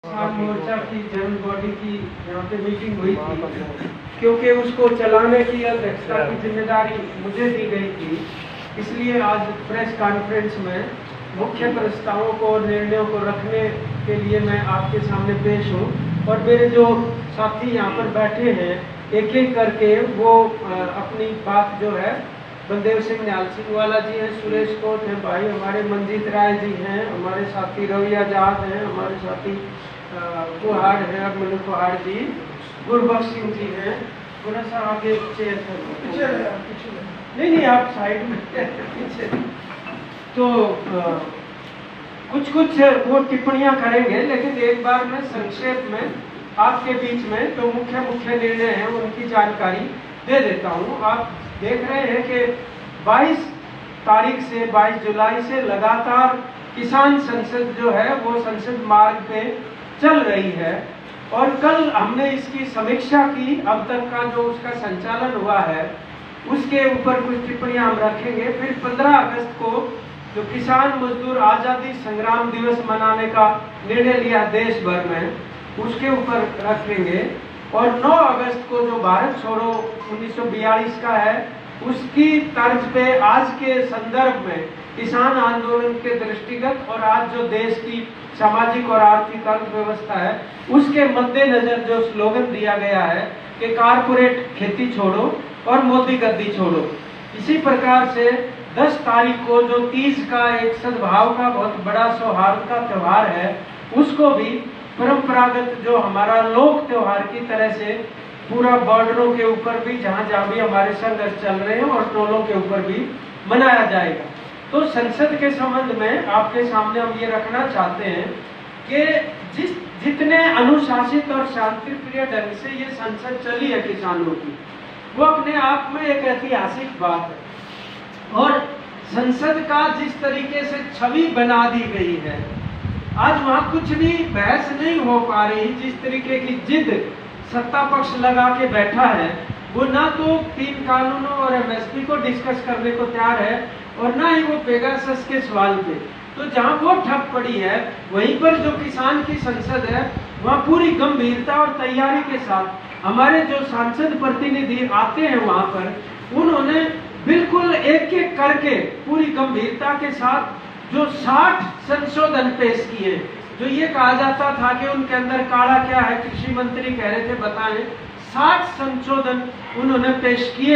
किसान मोर्चा की general body की यहाँ पे मीटिंग हुई थी, क्योंकि उसको चलाने की अध्यक्षता की जिम्मेदारी मुझे दी गई थी। इसलिए आज प्रेस कॉन्फ्रेंस में मुख्य प्रस्तावों को और निर्णयों को रखने के लिए मैं आपके सामने पेश हूँ। और मेरे जो साथी यहाँ पर बैठे हैं, एक एक करके वो अपनी बात जो है, बलदेव सिंह न्याल सिंह वाला जी हैं, सुरेश कोट हैं भाई, हमारे मंजीत राय जी हैं, हमारे साथी रवि आजाद हैं, हमारे साथी कुहाड़ हैं, अभिमन्यु कुहाड़ जी, गुरबख्श सिंह जी हैं। थोड़ा सा आगे चेयर नहीं आप साइड में पीछे। तो कुछ वो टिप्पणियां करेंगे, लेकिन एक बार मैं संक्षेप में आपके बीच में जो मुख्य निर्णय हैं उनकी जानकारी दे देता हूं। आप देख रहे हैं कि 22 तारीख से 22 जुलाई से लगातार किसान संसद जो है वो संसद मार्ग पे चल रही है, और कल हमने इसकी समीक्षा की। अब तक का जो उसका संचालन हुआ है उसके ऊपर कुछ टिप्पणियां हम रखेंगे। फिर 15 अगस्त को जो किसान मजदूर आज़ादी संग्राम दिवस मनाने का निर्णय लिया देश भर में, उसके ऊपर रखेंगे। और 9 अगस्त को जो भारत छोड़ो 1942 का है, उसकी तर्ज पे आज के संदर्भ में किसान आंदोलन के दृष्टिगत और आज जो देश की सामाजिक और आर्थिक अर्थव्यवस्था है उसके मद्देनजर जो स्लोगन दिया गया है कि कारपोरेट खेती छोड़ो और मोदी गद्दी छोड़ो। इसी प्रकार से 10 तारीख को जो तीज का एक सद्भाव का बहुत बड़ा सौहार्द का त्योहार है, उसको भी परंपरागत जो हमारा लोक त्योहार की तरह से पूरा बॉर्डरों के ऊपर भी जहाँ भी हमारे संघर्ष चल रहे हैं और टोलों के ऊपर भी मनाया जाएगा। तो संसद के संबंध में आपके सामने हम ये रखना चाहते हैं कि जितने अनुशासित और शांतिप्रिय ढंग से ये संसद चली है किसानों की, वो अपने आप में एक ऐतिहासिक बात है। और संसद का जिस तरीके से छवि बना दी गई है, आज वहाँ कुछ भी बहस नहीं हो पा रही। जिस तरीके की जिद सत्ता पक्ष लगा के बैठा है, वो ना तो 3 कानूनों और एमएसपी को डिस्कस करने को तैयार है और ना ही वो पेगासस के सवाल पे। तो जहाँ वो ठप पड़ी है, वहीं पर जो किसान की संसद है वहाँ पूरी गंभीरता और तैयारी के साथ हमारे जो सांसद प्रतिनिधि आते हैं वहाँ पर, उन्होंने बिल्कुल एक एक करके पूरी गंभीरता के साथ जो 60 संशोधन पेश किए। जो ये कहा जाता था कि उनके अंदर काला क्या है, कृषि मंत्री कह रहे थे बताएं, 60 संशोधन उन्होंने पेश किए।